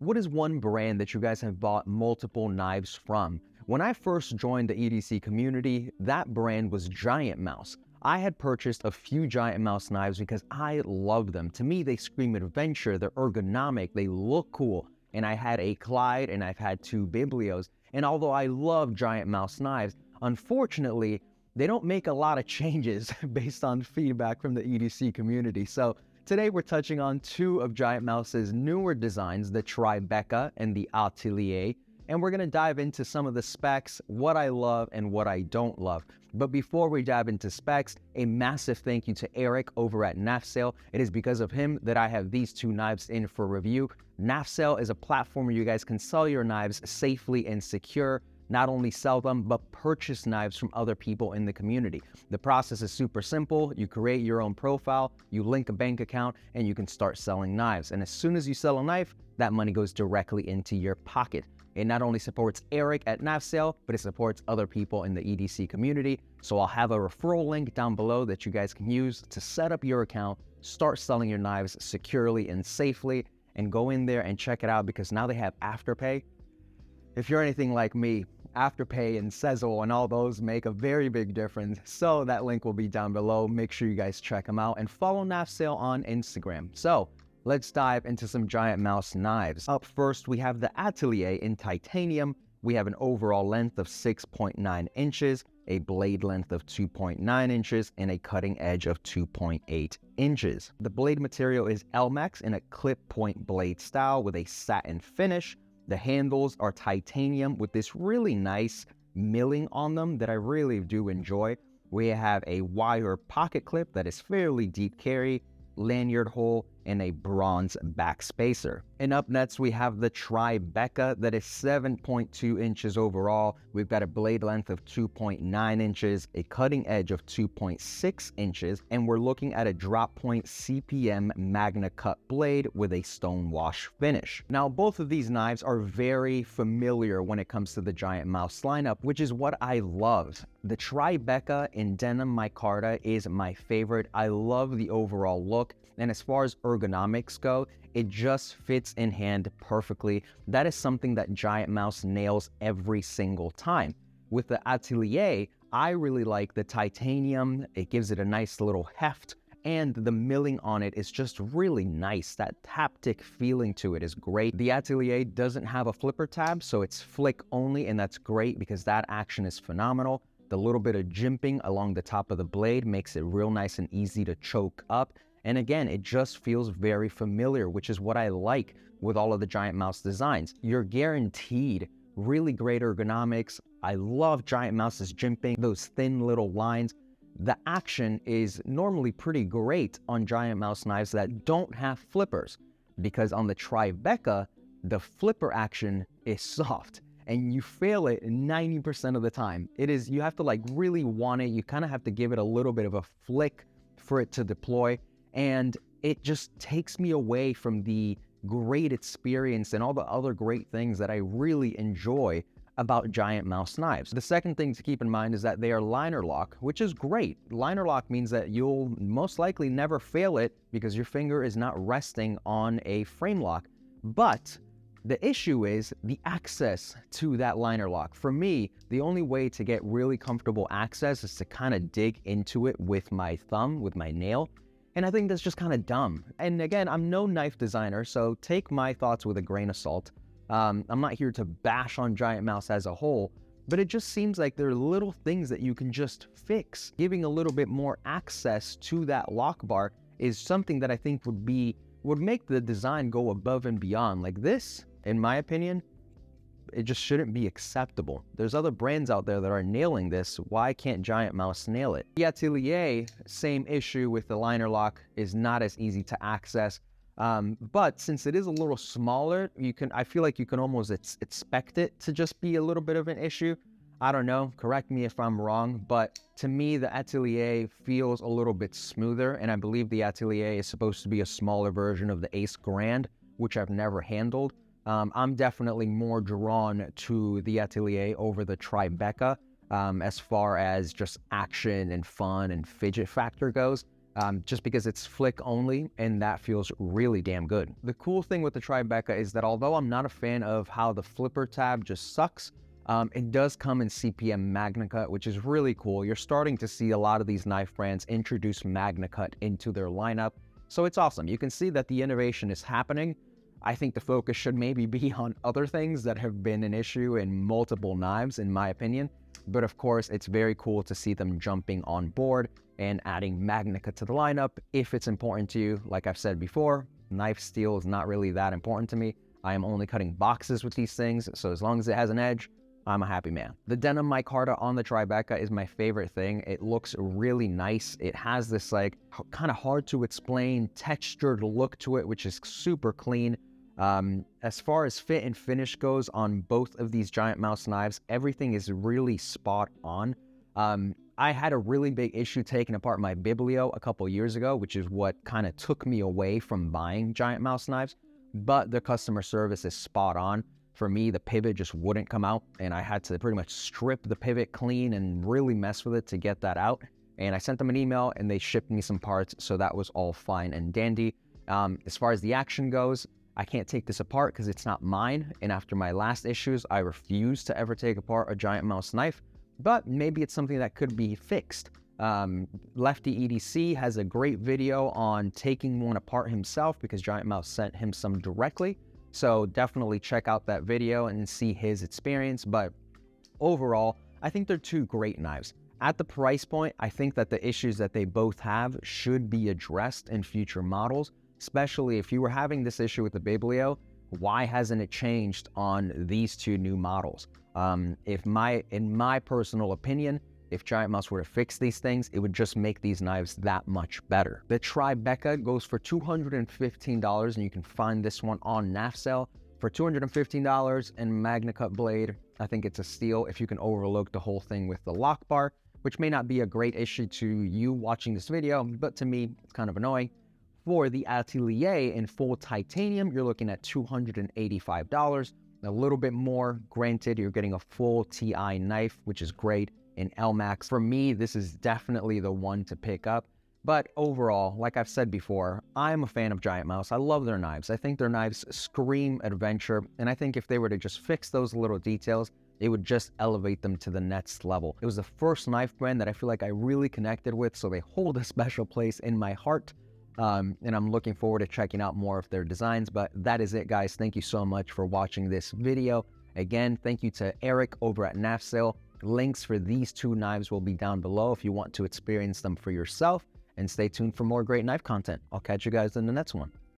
What is one brand that you guys have bought multiple knives from? When I first joined the EDC community, that brand was Giant Mouse. I had purchased a few Giant Mouse knives because I love them. To me, they scream adventure, they're ergonomic, they look cool. And I had a Clyde and I've had two Biblios. And although I love Giant Mouse knives, unfortunately, they don't make a lot of changes based on feedback from the EDC community. So today we're touching on two of Giant Mouse's newer designs, the Tribeca and the Atelier, and we're going to dive into some of the specs, what I love and what I don't love. But before we dive into specs, a massive thank you to Eric over at Nafsale. It is because of him that I have these two knives in for review. Nafsale is a platform where you guys can sell your knives safely and secure. Not only sell them, but purchase knives from other people in the community. The process is super simple. You create your own profile, you link a bank account, and you can start selling knives. And as soon as you sell a knife, that money goes directly into your pocket. It not only supports Eric at Nafsale, but it supports other people in the EDC community. So I'll have a referral link down below that you guys can use to set up your account, start selling your knives securely and safely, and go in there and check it out because now they have Afterpay. If you're anything like me, Afterpay and Sezzle and all those make a very big difference. So that link will be down below. Make sure you guys check them out and follow Nafsale on Instagram. So let's dive into some Giant Mouse knives. Up first, we have the Atelier in titanium. We have an overall length of 6.9 inches, a blade length of 2.9 inches, and a cutting edge of 2.8 inches. The blade material is Lmax in a clip point blade style with a satin finish. The handles are titanium with this really nice milling on them that I really do enjoy. We have a wire pocket clip that is fairly deep carry, lanyard hole, and a bronze back spacer. And up next, we have the Tribeca that is 7.2 inches overall. We've got a blade length of 2.9 inches, a cutting edge of 2.6 inches, and we're looking at a drop point CPM Magna Cut blade with a stone wash finish. Now, both of these knives are very familiar when it comes to the Giant Mouse lineup, which is what I love. The Tribeca in denim micarta is my favorite. I love the overall look. And as far as ergonomics go, it just fits in hand perfectly. That is something that Giant Mouse nails every single time. With the Atelier, I really like the titanium. It gives it a nice little heft, and the milling on it is just really nice. That haptic feeling to it is great. The Atelier doesn't have a flipper tab, so it's flick only, and that's great because that action is phenomenal. The little bit of jimping along the top of the blade makes it real nice and easy to choke up. And again, it just feels very familiar, which is what I like with all of the Giant Mouse designs. You're guaranteed really great ergonomics. I love Giant Mouse's jimping, those thin little lines. The action is normally pretty great on Giant Mouse knives that don't have flippers, because on the Tribeca, the flipper action is soft and you fail it 90% of the time. You have to like really want it. You kind of have to give it a little bit of a flick for it to deploy. And it just takes me away from the great experience and all the other great things that I really enjoy about Giant Mouse knives. The second thing to keep in mind is that they are liner lock, which is great. Liner lock means that you'll most likely never fail it because your finger is not resting on a frame lock. But the issue is the access to that liner lock. For me, the only way to get really comfortable access is to kind of dig into it with my thumb, with my nail. And I think that's just kind of dumb. And again, I'm no knife designer, so take my thoughts with a grain of salt. I'm not here to bash on Giant Mouse as a whole, but it just seems like there are little things that you can just fix. Giving a little bit more access to that lock bar is something that I think would make the design go above and beyond. Like this, in my opinion, it just shouldn't be acceptable. There's other brands out there that are nailing this. Why can't Giant Mouse nail it? The Atelier, same issue with the liner lock, is not as easy to access. But since it is a little smaller, I feel like you can almost expect it to just be a little bit of an issue. I don't know, correct me if I'm wrong, but to me, the Atelier feels a little bit smoother, and I believe the Atelier is supposed to be a smaller version of the Ace Grand, which I've never handled. I'm definitely more drawn to the Atelier over the Tribeca as far as just action and fun and fidget factor goes. just because it's flick only, and that feels really damn good. The cool thing with the Tribeca is that although I'm not a fan of how the flipper tab just sucks, it does come in CPM Magna Cut, which is really cool. You're starting to see a lot of these knife brands introduce Magna Cut into their lineup, so it's awesome. You can see that the innovation is happening. I think the focus should maybe be on other things that have been an issue in multiple knives, in my opinion. But of course, it's very cool to see them jumping on board and adding Magna Cut to the lineup if it's important to you. Like I've said before, knife steel is not really that important to me. I am only cutting boxes with these things, so as long as it has an edge, I'm a happy man. The denim micarta on the Tribeca is my favorite thing. It looks really nice. It has this like kind of hard to explain textured look to it, which is super clean. As far as fit and finish goes on both of these giant mouse knives, everything is really spot on. I had a really big issue taking apart my Biblio a couple years ago, which is what kind of took me away from buying giant mouse knives, but the customer service is spot on. For me, the pivot just wouldn't come out, and I had to pretty much strip the pivot clean and really mess with it to get that out. And I sent them an email and they shipped me some parts, so that was all fine and dandy. As far as the action goes, I can't take this apart because it's not mine, and after my last issues, I refuse to ever take apart a giant mouse knife, but maybe it's something that could be fixed. Lefty EDC has a great video on taking one apart himself because Giant Mouse sent him some directly, so definitely check out that video and see his experience. But overall, I think they're two great knives. At the price point, I think that the issues that they both have should be addressed in future models. Especially if you were having this issue with the Biblio, why hasn't it changed on these two new models? In my personal opinion, if Giant Mouse were to fix these things, it would just make these knives that much better. The Tribeca goes for $215, and you can find this one on NAF for $215. And Magna Cut blade, I think it's a steal if you can overlook the whole thing with the lock bar, which may not be a great issue to you watching this video, but to me, it's kind of annoying. For the Atelier in full titanium, you're looking at $285, a little bit more. Granted, you're getting a full TI knife, which is great, in Lmax. For me, this is definitely the one to pick up. But overall, like I've said before, I'm a fan of Giant Mouse. I love their knives. I think their knives scream adventure, and I think if they were to just fix those little details, it would just elevate them to the next level. It was the first knife brand that I feel like I really connected with, so they hold a special place in my heart. And I'm looking forward to checking out more of their designs. But that is it, guys. Thank you so much for watching this video. Again, thank you to Eric over at NAF. Links for these two knives will be down below if you want to experience them for yourself. And stay tuned for more great knife content. I'll catch you guys in the next one.